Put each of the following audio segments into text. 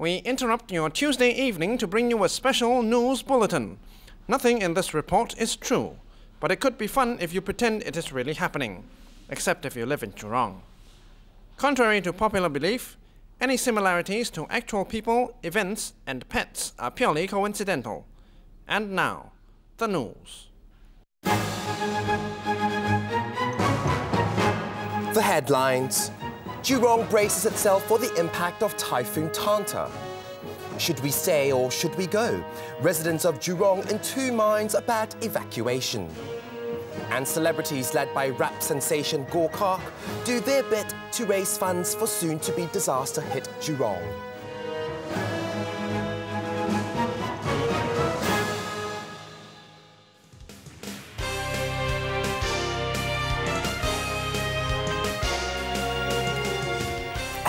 We interrupt your Tuesday evening to bring you a special news bulletin. Nothing in this report is true, but it could be fun if you pretend it is really happening, except if you live in Jurong. Contrary to popular belief, any similarities to actual people, events, and pets are purely coincidental. And now, the news. The headlines. Jurong braces itself for the impact of Typhoon Panda. Should we stay or should we go? Residents of Jurong in two minds about evacuation. And celebrities led by rap sensation Gorkak do their bit to raise funds for soon-to-be disaster-hit Jurong.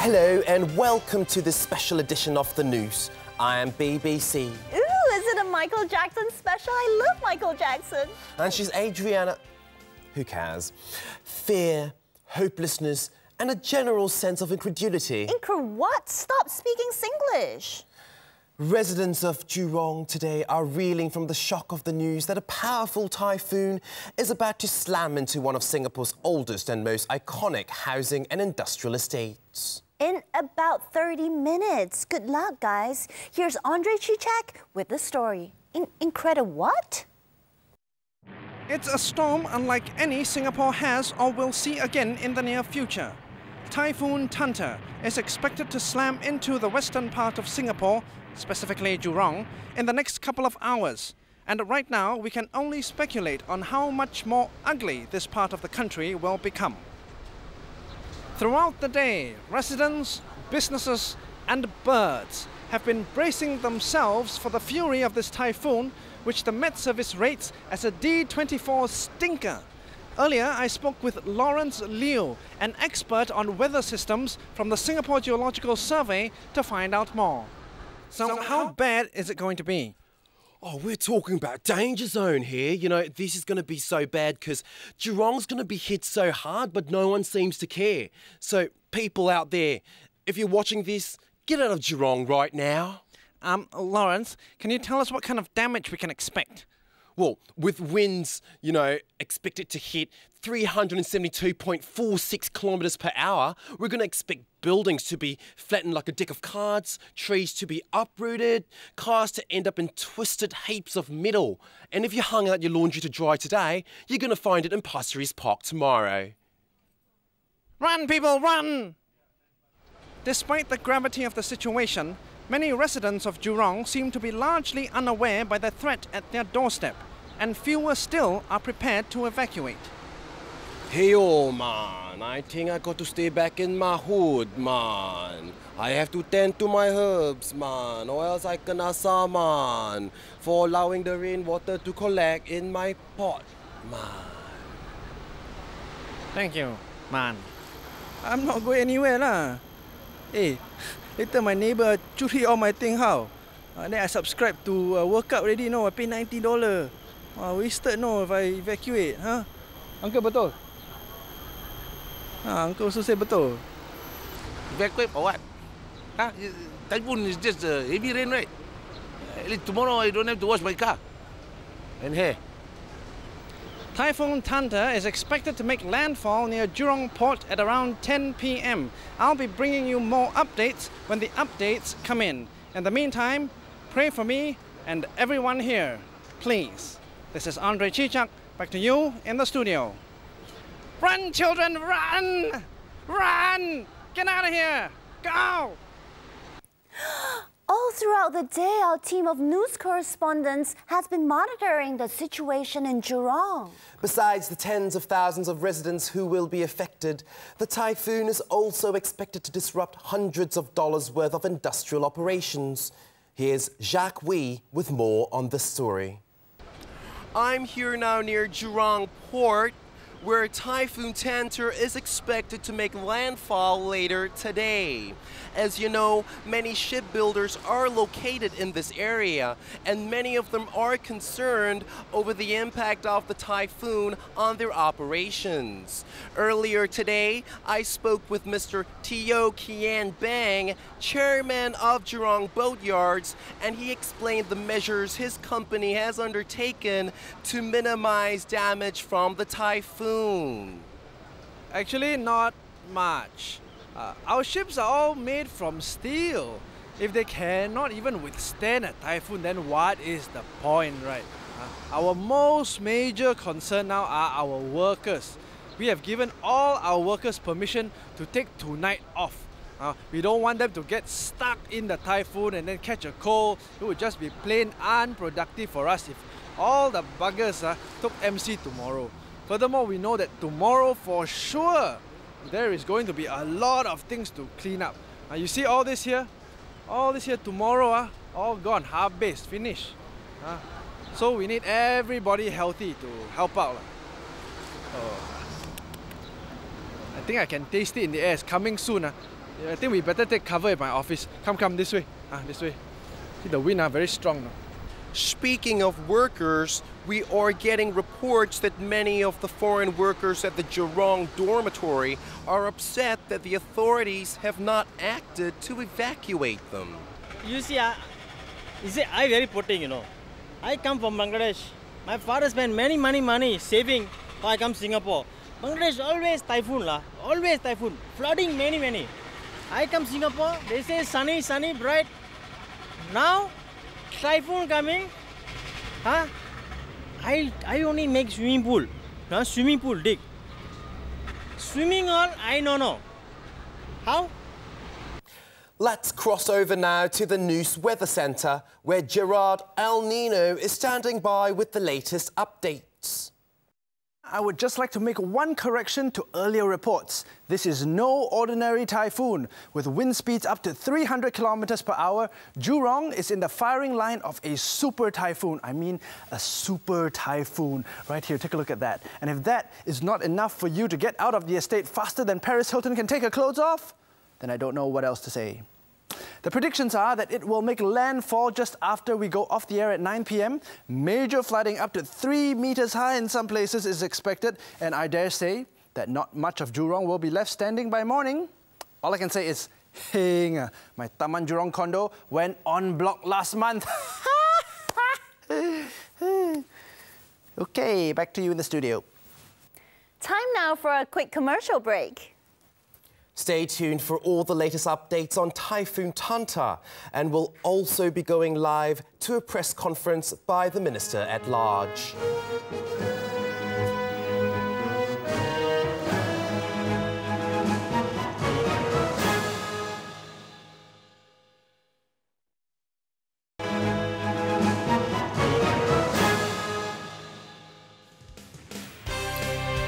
Hello and welcome to this special edition of The Noose. I am BBC. Ooh, is it a Michael Jackson special? I love Michael Jackson. And she's Adriana. Who cares? Fear, hopelessness, and a general sense of incredulity. What? Stop speaking Singlish. Residents of Jurong today are reeling from the shock of the news that a powerful typhoon is about to slam into one of Singapore's oldest and most iconic housing and industrial estates. In about 30 minutes. Good luck, guys. Here's Andre Chichak with the story. Incredible what? It's a storm unlike any Singapore has or will see again in the near future. Typhoon Panda is expected to slam into the western part of Singapore, specifically Jurong, in the next couple of hours. And right now, we can only speculate on how much more ugly this part of the country will become. Throughout the day, residents, businesses, and birds have been bracing themselves for the fury of this typhoon, which the Met Service rates as a D24 stinker. Earlier, I spoke with Lawrence Liu, an expert on weather systems from the Singapore Geological Survey, to find out more. So how bad is it going to be? Oh, we're talking about danger zone here. You know, this is going to be so bad because Jurong's going to be hit so hard, but no one seems to care. So, people out there, if you're watching this, get out of Jurong right now. Lawrence, can you tell us what kind of damage we can expect? Well, with winds, you know, expected to hit 372.46 kilometres per hour, we're going to expect buildings to be flattened like a deck of cards, trees to be uprooted, cars to end up in twisted heaps of metal. And if you hung out your laundry to dry today, you're going to find it in Pasir Ris Park tomorrow. Run, people, run! Despite the gravity of the situation, many residents of Jurong seem to be largely unaware by the threat at their doorstep, and fewer still are prepared to evacuate. Hey, oh, man, I think I got to stay back in my hood, man. I have to tend to my herbs, man, or else I kena saman for allowing the rainwater to collect in my pot, man. Thank you, man. I'm not going anywhere, lah. Hey, later my neighbor curi all my thing how? Then I subscribe to workout already, no? I pay $90. Wasted, no, if I evacuate, huh? Uncle, betul? Uncle also say betul. Evacuate for what? Huh? Typhoon is just heavy rain, right? At least tomorrow I don't have to wash my car and hair. Typhoon Panda is expected to make landfall near Jurong Port at around 10 p.m. I'll be bringing you more updates when the updates come in. In the meantime, pray for me and everyone here, please. This is Andre Chichak, back to you in the studio. Run, children, run! Run! Get out of here! Go! All throughout the day, our team of news correspondents has been monitoring the situation in Jurong. Besides the tens of thousands of residents who will be affected, the typhoon is also expected to disrupt hundreds of dollars worth of industrial operations. Here's Jacques Wee with more on this story. I'm here now near Jurong Port, where Typhoon Tanta is expected to make landfall later today. As you know, many shipbuilders are located in this area, and many of them are concerned over the impact of the typhoon on their operations. Earlier today, I spoke with Mr. Teo Kian Bang, chairman of Jurong Boatyards, and he explained the measures his company has undertaken to minimize damage from the typhoon. Actually, not much. Our ships are all made from steel. If they cannot even withstand a typhoon, then what is the point, right? Our most major concern now are our workers. We have given all our workers permission to take tonight off. We don't want them to get stuck in the typhoon and then catch a cold. It would just be plain unproductive for us if all the buggers took MC tomorrow. Furthermore, we know that tomorrow for sure there is going to be a lot of things to clean up. You see all this here? All this here tomorrow, all gone, half-based, finished. So we need everybody healthy to help out. I think I can taste it in the air. It's coming soon. I think we better take cover at my office. Come, this way. This way. See the wind, very strong. Speaking of workers, we are getting reports that many of the foreign workers at the Jurong dormitory are upset that the authorities have not acted to evacuate them. You see, I very poor thing, you know. I come from Bangladesh. My father spent many money saving before I come to Singapore. Bangladesh always typhoon lah, always typhoon, flooding many. I come to Singapore, they say sunny, bright. Now, typhoon coming, I only make swimming pool, swimming pool dig. Swimming all, I don't know. How? Let's cross over now to the Noose Weather Centre, where Gerard El Nino is standing by with the latest updates. I would just like to make one correction to earlier reports. This is no ordinary typhoon. With wind speeds up to 300 kilometers per hour, Jurong is in the firing line of a super typhoon. I mean, a super typhoon. Right here, take a look at that. And if that is not enough for you to get out of the estate faster than Paris Hilton can take her clothes off, then I don't know what else to say. The predictions are that it will make landfall just after we go off the air at 9 p.m. Major flooding up to 3 meters high in some places is expected, and I dare say that not much of Jurong will be left standing by morning. All I can say is, heng, my Taman Jurong condo went en bloc last month. Okay, back to you in the studio. Time now for a quick commercial break. Stay tuned for all the latest updates on Typhoon Tanta, and we'll also be going live to a press conference by the Minister at Large.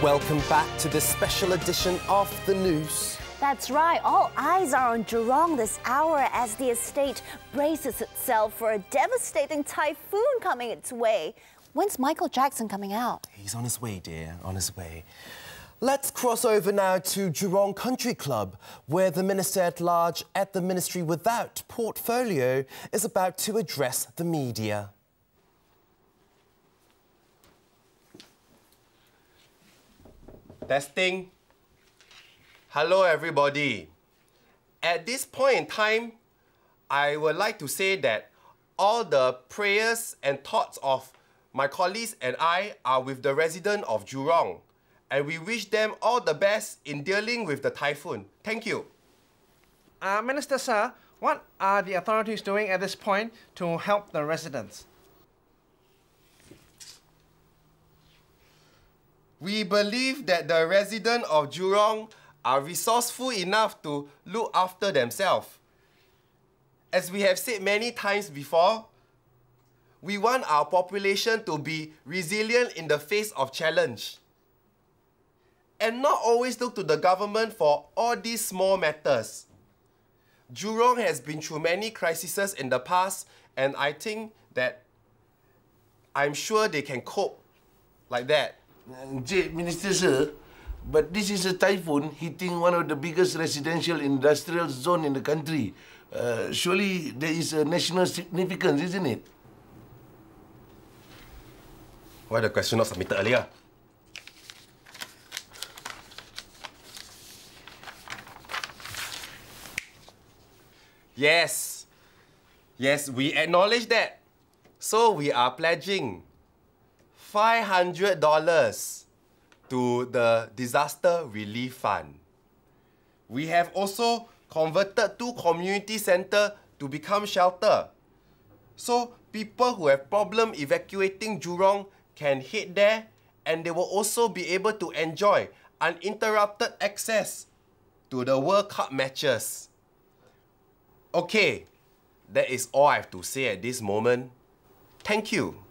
Welcome back to this special edition of The Noose. That's right, all eyes are on Jurong this hour as the estate braces itself for a devastating typhoon coming its way. When's Michael Jackson coming out? He's on his way, dear, on his way. Let's cross over now to Jurong Country Club, where the Minister at Large at the Ministry without portfolio is about to address the media. Testing. Hello, everybody. At this point in time, I would like to say that all the prayers and thoughts of my colleagues and I are with the residents of Jurong, and we wish them all the best in dealing with the typhoon. Thank you. Minister, sir, what are the authorities doing at this point to help the residents? We believe that the residents of Jurong are resourceful enough to look after themselves. As we have said many times before, we want our population to be resilient in the face of challenge and not always look to the government for all these small matters. Jurong has been through many crises in the past, and I think that I'm sure they can cope like that. Minister sir, but this is a typhoon hitting one of the biggest residential industrial zone in the country. Surely there is a national significance, isn't it? Why the question not submitted earlier? Yes. Yes, we acknowledge that. So we are pledging $500 to the Disaster Relief Fund. We have also converted 2 community centres to become shelter. So people who have problem evacuating Jurong can head there, and they will also be able to enjoy uninterrupted access to the World Cup matches. Okay, that is all I have to say at this moment. Thank you.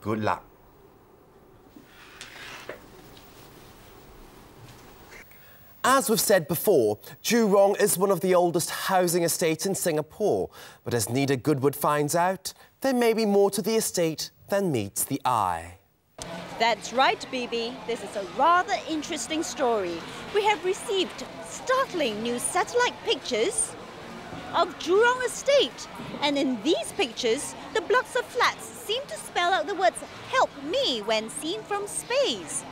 Good luck. As we've said before, Jurong is one of the oldest housing estates in Singapore. But as Nita Goodwood finds out, there may be more to the estate than meets the eye. That's right, Bibi. This is a rather interesting story. We have received startling new satellite pictures of Jurong Estate. And in these pictures, the blocks of flats seem to spell out the words "Help me" when seen from space.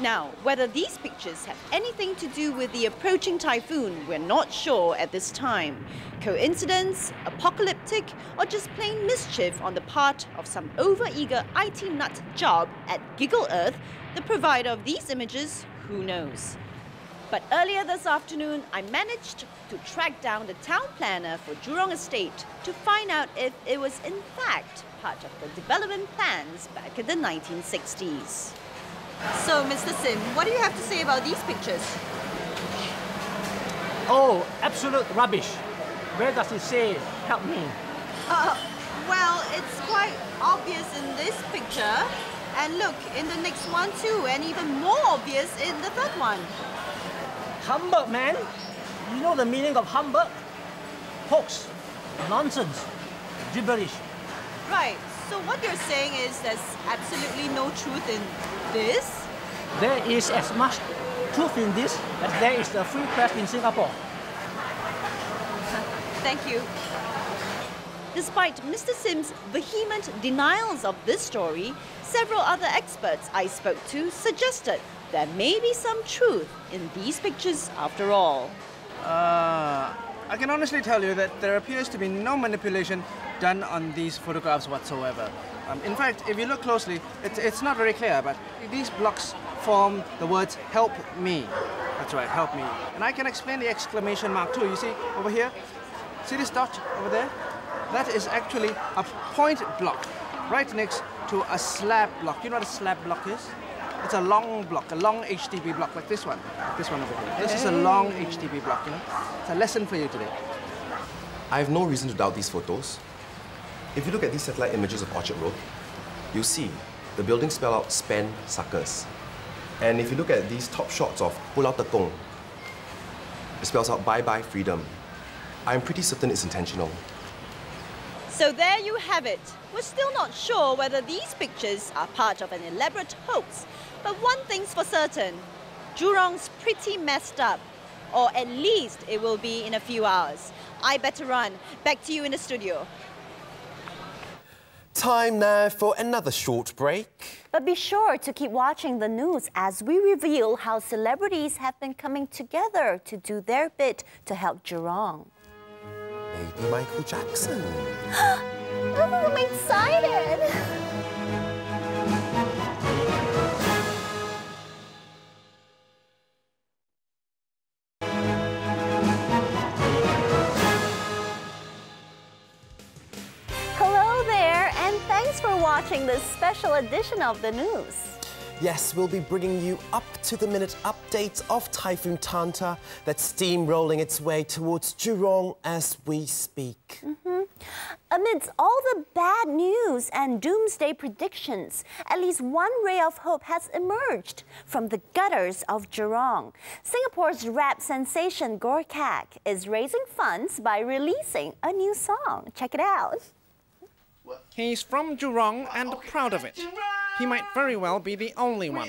Now, whether these pictures have anything to do with the approaching typhoon, we're not sure at this time. Coincidence, apocalyptic, or just plain mischief on the part of some over-eager IT nut job at Giggle Earth, the provider of these images, who knows? But earlier this afternoon, I managed to track down the town planner for Jurong Estate to find out if it was in fact part of the development plans back in the 1960s. So, Mr. Sim, what do you have to say about these pictures? Oh, absolute rubbish. Where does it say, "Help me"? Well, it's quite obvious in this picture. And look, in the next one too, and even more obvious in the third one. Humbug, man. You know the meaning of humbug? Hoax, nonsense, gibberish. Right, so what you're saying is there's absolutely no truth in this? There is as much truth in this as there is the free press in Singapore. Thank you. Despite Mr. Sim's vehement denials of this story, several other experts I spoke to suggested there may be some truth in these pictures after all. I can honestly tell you that there appears to be no manipulation done on these photographs whatsoever. In fact, if you look closely, it's not very clear, but these blocks form the words "Help me." That's right, "Help me." And I can explain the exclamation mark too. You see, over here, see this dot over there? That is actually a point block right next to a slab block. You know what a slab block is? It's a long block, a long HDB block like this one over here. This is a long HDB block, you know. It's a lesson for you today. I have no reason to doubt these photos. If you look at these satellite images of Orchard Road, you'll see the buildings spell out "Spend Suckers." And if you look at these top shots of Pulau Tekong, it spells out "Bye Bye Freedom." I'm pretty certain it's intentional. So there you have it. We're still not sure whether these pictures are part of an elaborate hoax. But one thing's for certain, Jurong's pretty messed up. Or at least it will be in a few hours. I better run. Back to you in the studio. Time now for another short break. But be sure to keep watching the news as we reveal how celebrities have been coming together to do their bit to help Jurong. Maybe Michael Jackson. Oh, I'm excited! Hello there, and thanks for watching this special edition of the news. Yes, we'll be bringing you up-to-the-minute updates of Typhoon Tanta that's steamrolling its way towards Jurong as we speak. Amidst all the bad news and doomsday predictions, at least one ray of hope has emerged from the gutters of Jurong. Singapore's rap sensation Gorkak is raising funds by releasing a new song. Check it out. He's from Jurong and proud of it. he might very well be the only one.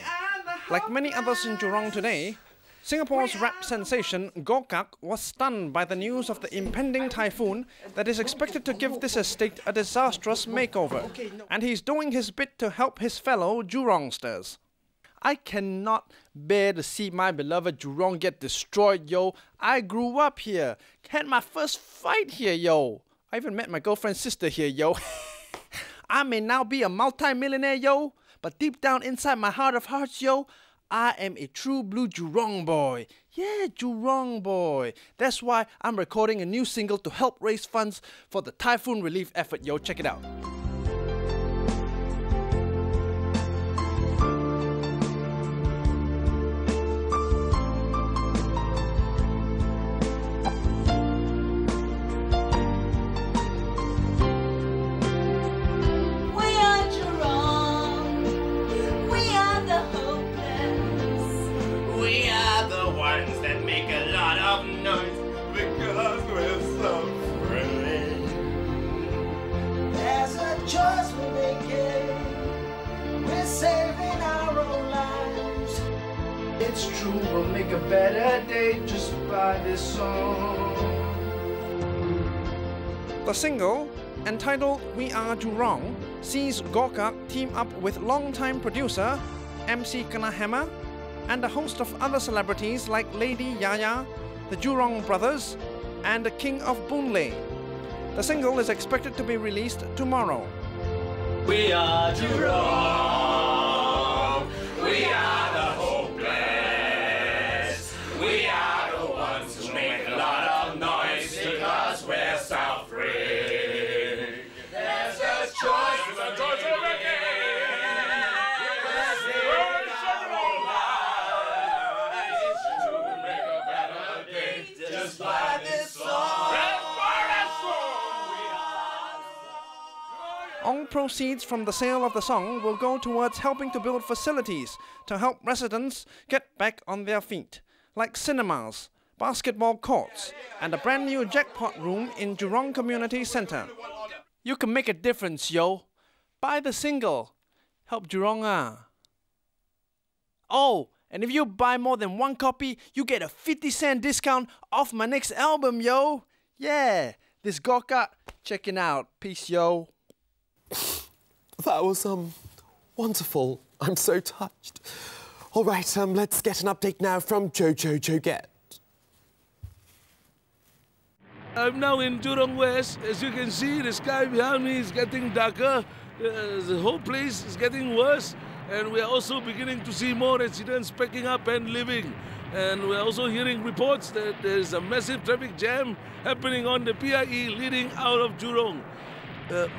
Like many others in Jurong today, Singapore's rap sensation Gokak was stunned by the news of the impending typhoon that is expected to give this estate a disastrous makeover. And he's doing his bit to help his fellow Jurongsters. I cannot bear to see my beloved Jurong get destroyed, yo. I grew up here, had my first fight here, yo. I even met my girlfriend's sister here, yo. I may now be a multi-millionaire, yo, but deep down inside my heart of hearts, yo, I am a true blue Jurong boy. Yeah, Jurong boy. That's why I'm recording a new single to help raise funds for the typhoon relief effort, yo. Check it out. It's true, we'll make a better day just by this song. The single, entitled We Are Jurong, sees Gokak team up with longtime producer MC Kanahema and a host of other celebrities like Lady Yaya, the Jurong Brothers, and the King of Boon Lay. The single is expected to be released tomorrow. We are Jurong, we are the hopeless, we are the ones who make a lot of noise because we're suffering. There's a choice, there's a choice of the game. Just like this song. All proceeds from the sale of the song will go towards helping to build facilities to help residents get back on their feet, like cinemas, basketball courts, and a brand new jackpot room in Jurong Community Centre. You can make a difference, yo. Buy the single. Help Jurong, ah. Oh, and if you buy more than one copy, you get a 50-cent discount off my next album, yo. Yeah, this Gokak, checking out. Peace, yo. That was, wonderful. I'm so touched. All right, let's get an update now from Jojo Joget. I'm now in Jurong West. As you can see, the sky behind me is getting darker. The whole place is getting worse. And we are also beginning to see more residents packing up and leaving. And we're also hearing reports that there's a massive traffic jam happening on the PIE leading out of Jurong.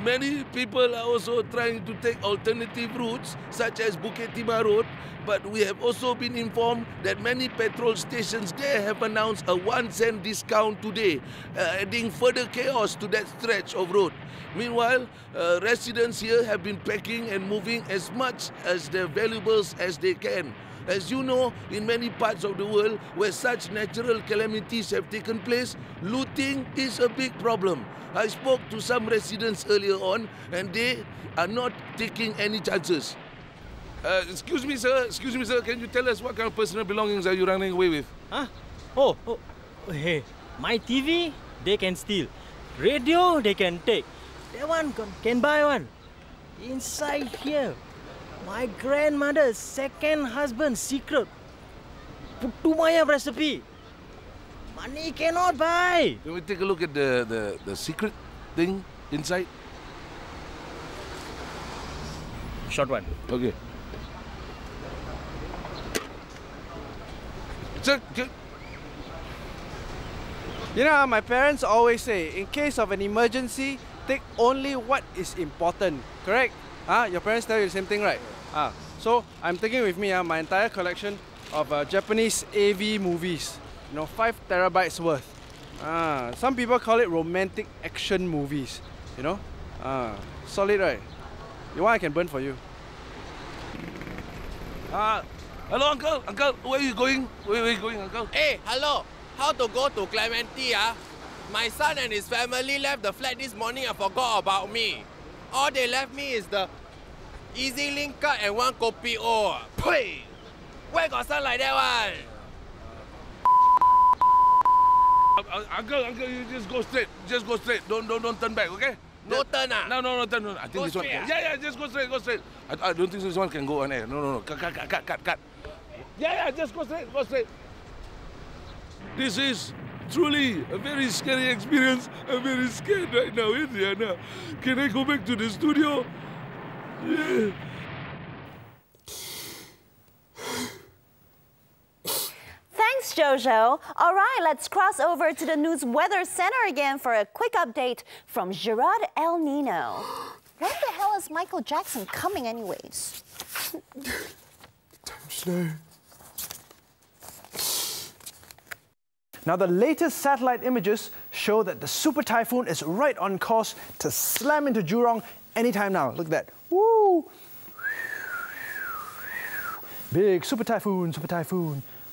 Many people are also trying to take alternative routes, such as Bukit Timah Road, but we have also been informed that many petrol stations there have announced a 1-cent discount today, adding further chaos to that stretch of road. Meanwhile, residents here have been packing and moving as much as their valuables as they can. As you know, in many parts of the world where such natural calamities have taken place, looting is a big problem. I spoke to some residents earlier on, and they are not taking any chances. Excuse me, sir. Can you tell us what kind of personal belongings are you running away with? Huh? Oh, hey, my TV, they can steal. Radio, they can take. That one can buy one. Inside here, my grandmother's second husband's secret Putu Maya recipe. Money cannot buy. Can we take a look at the secret thing inside? Short one. Okay. Sir, You know, my parents always say, in case of an emergency, take only what is important. Correct? Your parents tell you the same thing, right? So I'm taking with me my entire collection of Japanese AV movies. You know, 5 terabytes worth. Some people call it romantic action movies. You know? Solid, right? You want, I can burn for you. Hello, uncle. Uncle, where are you going? Where are you going, uncle? Hey, hello. How to go to Clementi, My son and his family left the flat this morning and forgot about me. All they left me is the Easy link cut and one kopi O. Pui! Where got sound like that one? Uncle, you just go straight. Just go straight. Don't turn back, okay? No turn ah? No turn. I think Go this one straight, can. Yeah, just go straight. I don't think this one can go on air. No. Cut. Yeah, just go straight. This is truly a very scary experience. I'm very scared right now, Indiana. Can I go back to the studio? Yeah. Thanks, Jojo. All right, let's cross over to the News Weather Center again for a quick update from Gerard El Nino. When the hell is Michael Jackson coming anyways? Don't know. Now, the latest satellite images show that the super typhoon is right on course to slam into Jurong anytime now. Look at that. Woo! Big super typhoon.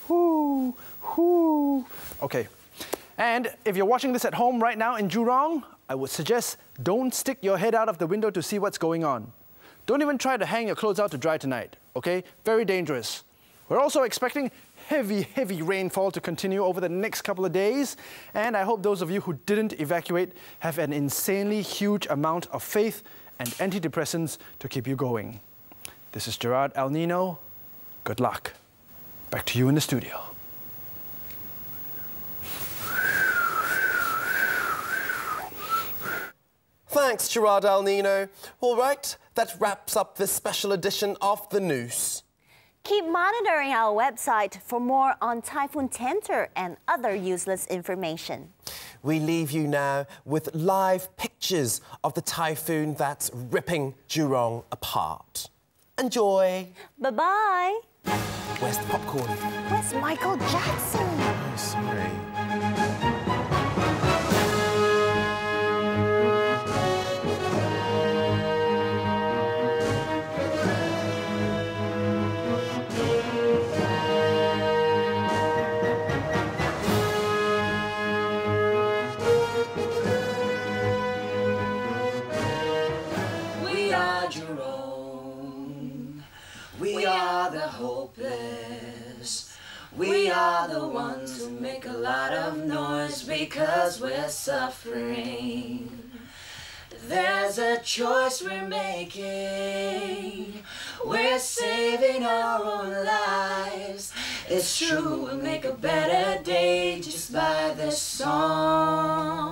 Woo! Okay. And if you're watching this at home right now in Jurong, I would suggest don't stick your head out of the window to see what's going on. Don't even try to hang your clothes out to dry tonight, okay? Very dangerous. We're also expecting heavy rainfall to continue over the next couple of days, and I hope those of you who didn't evacuate have an insanely huge amount of faith and antidepressants to keep you going. This is Gerard El Nino. Good luck. Back to you in the studio. Thanks, Gerard El Nino. All right, that wraps up this special edition of The Noose. Keep monitoring our website for more on Typhoon Tenter and other useless information. We leave you now with live pictures of the typhoon that's ripping Jurong apart. Enjoy. Bye-bye. Where's the popcorn? Where's Michael Jackson? Oh, sorry. We are Jurong. We are the hopeless. We are the ones who make a lot of noise because we're suffering. There's a choice we're making. We're saving our own lives. It's true, we'll make a better day just by this song.